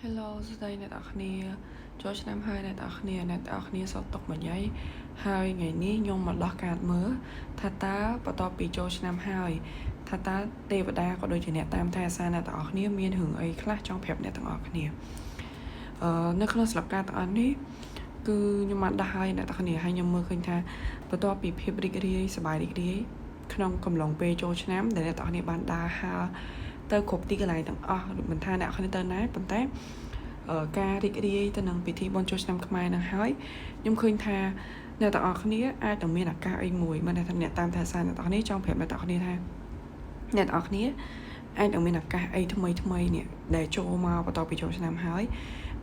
Hello សួស្តីអ្នកនរគ្នាចូលឆ្នាំហើយអ្នកនរគ្នាសុខទុក្ខមិនអីហើយថ្ងៃនេះខ្ញុំមកដោះកាតមើលថាតើបន្ទាប់ពីចូលឆ្នាំហើយថាតើទេវតាក៏ដូចជាអ្នកតាមថែអាសាអ្នកទាំងអស់គ្នាមានរឿងអីខ្លះចង់ប្រាប់អ្នកទាំងអស់គ្នានៅក្នុងស្លាបការទាំងអស់នេះគឺខ្ញុំបានដោះហើយអ្នកទាំងអស់គ្នាហើយខ្ញុំមើលឃើញថាបន្ទាប់ពីភាពរីករាយសប្បាយរីករាយក្នុងកំឡុងពេលចូលឆ្នាំដែលអ្នកទាំងអស់គ្នាបានដើរហើរទៅគ្រប់ទីកន្លែងទាំងអស់មិនថាអ្នកគ្នាទៅណាប៉ុន្តែការរីករាយទៅនឹងពិធីបុណ្យចូលឆ្នាំខ្មែរនឹងហើយខ្ញុំឃើញថាអ្នកទាំងអស់គ្នាអាចនឹងមានឱកាសអីមួយមិនថាអ្នកតាមថែសារអ្នកទាំងអស់គ្នាចង់ប្រាប់អ្នកទាំងអស់គ្នាថាអ្នកទាំងអស់គ្នាអាចនឹងមានឱកាសអីថ្មីនេះដែលចូលមកបន្ទាប់ពីចូលឆ្នាំហើយ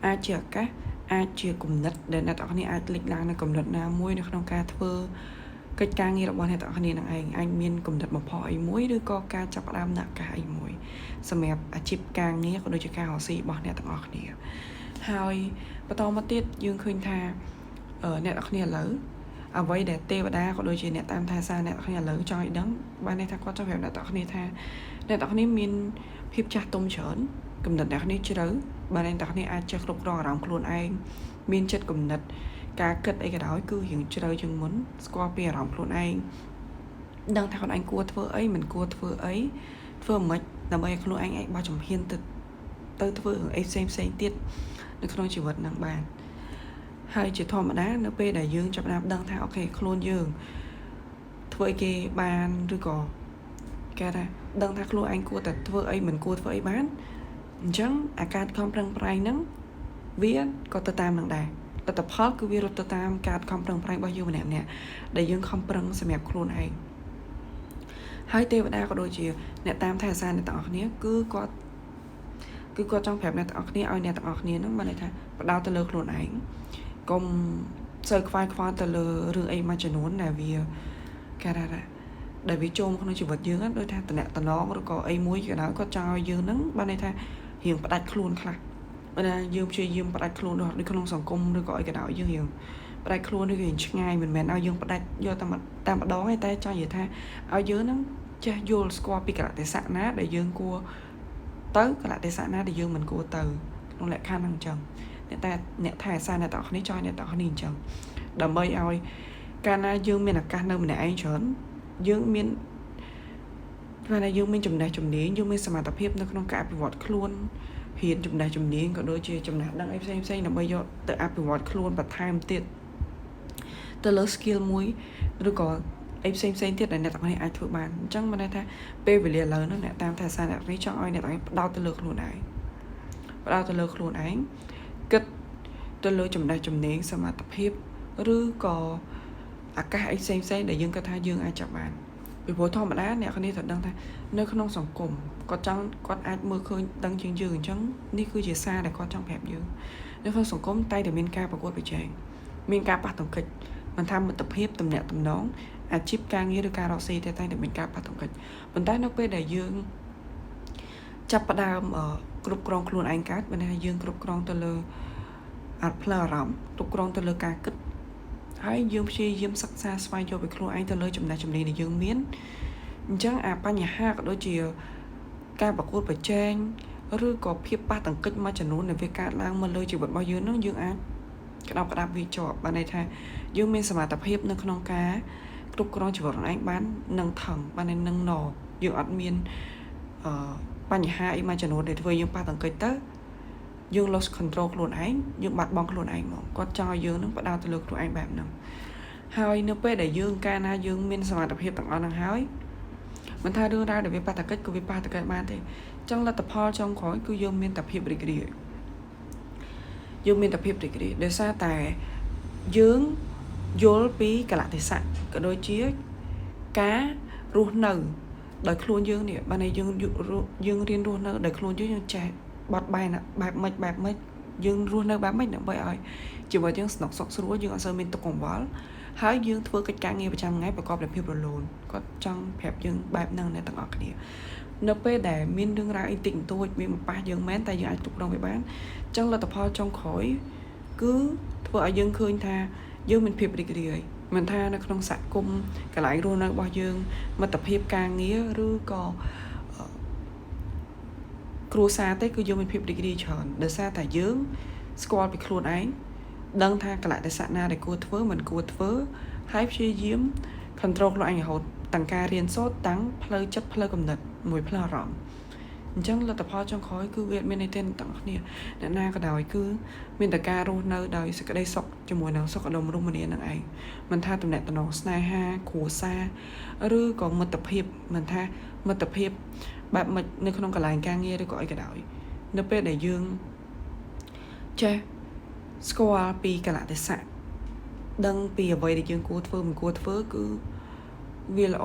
អាចជាឱកាសអាចជាគំនិតដែលអ្នកទាំងអស់គ្នាអាចលេចឡើងនៅគំនិតណាមួយនៅក្នុងការធ្វើកិច្ចការងាររបស់អ្នកទាំងអស់គ្នានឹងឯងអាចមានគំនិតបំផុសអីមួយឬក៏ការចាប់ផ្ដើមនៅឱកាសអីមួយសម្រាប់អាជីពការងារក៏ដូចជាការរកស៊ីរបស់អ្នកទាំងអស់គ្នាហើយបន្តមកទៀតយើងឃើញថាអ្នកទាំងអស់គ្នាឥឡូវអ្វីដែលទេវតាក៏ដូចជាអ្នកតាមថែសារអ្នកទាំងអស់គ្នាឥឡូវចង់ឲ្យដឹងបានន័យថាគាត់ចង់ប្រាប់អ្នកទាំងអស់គ្នាថាអ្នកទាំងអស់គ្នាមានភាពចាស់ទុំច្រើនគំនិតអ្នកទាំងអស់គ្នាជ្រៅបានអ្នកទាំងអស់គ្នាអាចចេះគ្រប់គ្រងអារម្មណ៍ខ្លួនឯងមានចិត្តគំនិតការគិតអីក៏ដោយគឺរៀងជ្រៅជាងមុនស្គាល់ពីអារម្មណ៍ខ្លួនឯងដឹងថាខ្លួនឯងគួរធ្វើអីមិនគួរធ្វើអីធ្វើមិនដើម្បីឲ្យខ្លួនឯងអាចបោះជំហានទៅធ្វើរឿងអីផ្សេងទៀតនៅក្នុងជីវិតនឹងបានហើយជាធម្មតានៅពេលដែលយើងចាប់ផ្ដើមដឹងថាអូខេខ្លួនយើងធ្វើអីគេបានឬក៏គេថាដឹងថាខ្លួនឯងគួរតែធ្វើអីមិនគួរធ្វើអីបានអញ្ចឹងអាការខំប្រឹងប្រែងហ្នឹងវាក៏ទៅតាមនឹងដែរលទ្ធផលគឺវារត់ទៅតាមការខំប្រឹងប្រែងរបស់យើងម្នាក់ដែលយើងខំប្រឹងសម្រាប់ខ្លួនឯងហើយទេវតាក៏ដូចជាអ្នកតាមថែអាសាអ្នកទាំងអស់គ្នាគឺគាត់ចង់ប្រាប់អ្នកទាំងអស់គ្នាឲ្យអ្នកទាំងអស់គ្នាហ្នឹងបានន័យថាបដោតទៅលើខ្លួនឯងកុំសូវខ្វាយខ្វល់ទៅលើរឿងអីមួយចំនួនដែលវាគេថាដែលវាចូលក្នុងជីវិតយើងដូចថាតំណែងឬក៏អីមួយក៏ដោយគាត់ចង់ឲ្យយើងហ្នឹងបានន័យថារៀងផ្ដាច់ខ្លួនខ្លះបើថាយើងព្យាយាមផ្ដាច់ខ្លួនដូចក្នុងសង្គមឬក៏អីក៏ដោយយើងរៀងផ្ដាច់ខ្លួនឬរៀងឆ្ងាយមិនមែនឲ្យយើងផ្ដាច់យកតាមម្ដងទេតែចង់និយាយថាឲ្យយើងហ្នឹងចេះយល់ស្គាល់ពីកលៈទេសៈណាដែលយើងគួរទៅកលៈទេសៈណាដែលយើងមិនគួរទៅក្នុងលក្ខខណ្ឌហ្នឹងអញ្ចឹងអ្នកថែអាសាអ្នកទាំងអស់គ្នាចង់អ្នកទាំងអស់គ្នាអញ្ចឹងដើម្បីឲ្យកាលណាយើងមានឱកាសនៅម្នាក់ឯងច្រើនយើងមានចំណេះជំនាញយើងមានសមត្ថភាពនៅក្នុងការអភិវឌ្ឍខ្លួនរៀនចំណេះជំនាញក៏ដូចជាចំណេះដឹងអីផ្សេងដើម្បីយកទៅអភិវឌ្ឍខ្លួនបន្ថែមទៀតទៅលើ skill មួយឬក៏អីផ្សេងទៀតដែលអ្នកទាំងនេះអាចធ្វើបានអញ្ចឹងមិនន័យថាពេលវេលាឥឡូវហ្នឹងអ្នកតាមថែសារអ្នកនេះចង់ឲ្យអ្នកទាំងនេះផ្ដោតទៅលើខ្លួនឯងគិតទៅលើចំណេះជំនាញសមត្ថភាពឬក៏ឱកាសអីផ្សេងដែលយើងគិតថាយើងអាចចាប់បានពីព្រោះធម្មតាអ្នកគ្នាត្រូវដឹងថានៅក្នុងសង្គមគាត់អាចមើលឃើញដឹងជាងយើងអញ្ចឹងនេះគឺជាសារដែលគាត់ចង់ប្រាប់យើងនៅក្នុងសង្គមតែមានការប្រកួតប្រជែងមានការប៉ះទង្គិចមិនថាមិត្តភាពទំនាក់ទំនងអាជីពការងារឬការរកស៊ីតែមានការប៉ះទង្គិចប៉ុន្តែនៅពេលដែលយើងចាប់ផ្ដើមគ្រប់គ្រងខ្លួនឯងកើតបានថាយើងគ្រប់គ្រងទៅលើផ្លូវអារម្មណ៍គ្រប់គ្រងទៅលើការគិតហើយយើងព្យាយាមសិក្សាស្វែងយល់ពីខ្លួនឯងទៅលើចំណេះជំនាញដែលយើងមានអញ្ចឹងអាបញ្ហាក៏ដូចជាការប្រកួតប្រជែងឬក៏ភាពប៉ះទង្គិចមួយចំនួនដែលវាកើតឡើងមកលើជីវិតរបស់យើងនឹងយើងអាចក្តាប់វាជាប់បានន័យថាយើងមានសមត្ថភាពនៅក្នុងការគ្រប់គ្រងជីវិតខ្លួនឯងបាននឹងថងបាននឹងណយើងអត់មានបញ្ហាអីមួយចំនួនដែលធ្វើយើងប៉ះទង្គិចទៅយើង lost control ខ្លួនឯងយើងបាត់បង់ខ្លួនឯងហ្មងគាត់ចង់ឲ្យយើងនឹងផ្ដោតទៅលើខ្លួនឯងបែបហ្នឹងហើយនៅពេលដែលយើងកាលណាយើងមានសមត្ថភាពទាំងអស់ហ្នឹងហើយមិនថារឿងរ៉ាវដែលវាប៉ះទង្គិចក៏វាប៉ះទង្គិចបានទេអញ្ចឹងលទ្ធផលចុងក្រោយគឺយើងមានតែភាពរីករាយដោយសារតែយើងយល់ពីកលៈទេសៈក៏ដូចជាការរស់នៅដោយខ្លួនយើងនេះបានតែយើងរៀនរស់នៅដោយខ្លួនយើងចេះបត់បែនបែបម៉េចយើងរស់នៅបែបម៉េចដើម្បីឲ្យជីវិតយើងស្នុកសុខស្រួលយើងអត់សូវមានទុក្ខកង្វល់ហើយយើងធ្វើកិច្ចការងារប្រចាំថ្ងៃប្រកបដោយភាពរលូនគាត់ចង់ប្រាប់យើងបែបហ្នឹងអ្នកទាំងអស់គ្នានៅពេលដែលមានរឿងរ៉ាវអីតិចតួចមានបំប៉ះយើងមែនតែយើងអាចគ្រប់គ្រងវាបានអញ្ចឹងលទ្ធផលចុងក្រោយគឺធ្វើឲ្យយើងឃើញថាយើងមានភាពរីករាយមិនថានៅក្នុងសហគមន៍កន្លែងរស់នៅរបស់យើងមិត្តភាពការងារឬក៏ គ្រួសារទេគឺយើងមានភាពរីករាយច្រើនដោយសារតែយើងស្គាល់ពីខ្លួនឯងដឹងថាកលៈទេសៈណាដែលគួរធ្វើមិនគួរធ្វើហើយព្យាយាម control ខ្លួនឯងរហូតទាំងការរៀនសូត្រទាំងផ្លូវចិត្តផ្លូវគំនិតមួយផ្លូវអារម្មណ៍អញ្ចឹងលទ្ធផលចុងក្រោយគឺវាមានន័យទេទាំងគ្នាអ្នកណាក៏ដោយគឺមានតែការរស់នៅដោយសេចក្តីសុខជាមួយនឹងសុខដុមរមនានឹងឯងមិនថាតំណែងតំណងស្នេហាគ្រួសារឬក៏មិត្តភាពមិនថាមិត្តភាពបែបមិននៅក្នុងកន្លែងការងារឬក៏អីក៏ដោយនៅពេលដែលយើងចេះស្គាល់ពីកលៈទេសៈដឹងពីអ្វីដែលយើងគួរធ្វើមិនគួរធ្វើគឺវាល្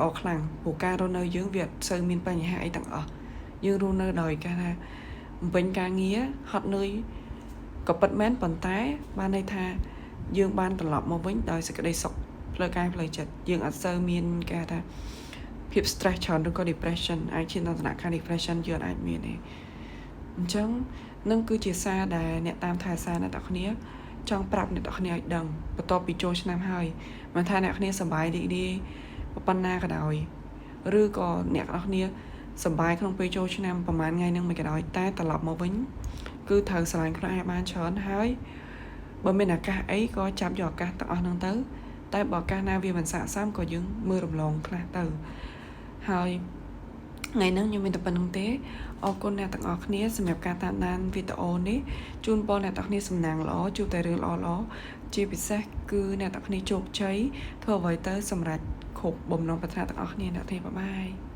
អខ្លាំងព្រោះការរស់នៅយើងវាអត់សូវមានបញ្ហាអីទាំងអស់យើងរស់នៅដោយគេថាបំពេញការងារហត់នឿយក៏ពិតមែនប៉ុន្តែបានន័យថាយើងបានត្រឡប់មកវិញដោយសេចក្តីសុខផ្លូវកាយផ្លូវចិត្តយើងអត់សូវមានគេថាភាព stress ច្រើនឬក៏ depression អាចឈានដល់ឋានៈ depression យើងអាចមានទេអញ្ចឹងនឹងគឺជាសារដែលអ្នកតាមថែសារអ្នកទាំងគ្នាចង់ប្រាប់អ្នកទាំងគ្នាឲ្យដឹងបន្ទាប់ពីចូលឆ្នាំហើយមិនថាអ្នកគ្នាសប្បាយរីករាយប៉ុណ្ណាក៏ដោយឬក៏អ្នកទាំងគ្នាសប្បាយក្នុងពេលចូលឆ្នាំប្រហែលថ្ងៃនឹងមិនក៏ដោយតែត្រឡប់មកវិញគឺត្រូវស្រឡាញ់ខ្លួនឯងបានច្រើនហើយបើមានឱកាសអីក៏ចាប់យកឱកាសទាំងអស់ហ្នឹងទៅតែបើឱកាសណាវាមិនស័ក្តិសមក៏យើងមើលរំលងខ្លះទៅហើយថ្ងៃហ្នឹងខ្ញុំមានតែប៉ុណ្្នឹងទេអរគុណអ្នកទាំងអស់គ្នាសម្រាប់ការតាមដានវីដេអូនេះជូនពរអ្នកទាំងគ្នាសំណាងល្អជួបតែរឿងល្អៗជាពិសេសគឺអ្នកទាំងគ្នាជោគជ័យធ្វើអ្វីទៅសម្រាប់គ្រប់បំណងប្រាថ្នាទាំងអស់គ្នាអ្នកទាំងបាយ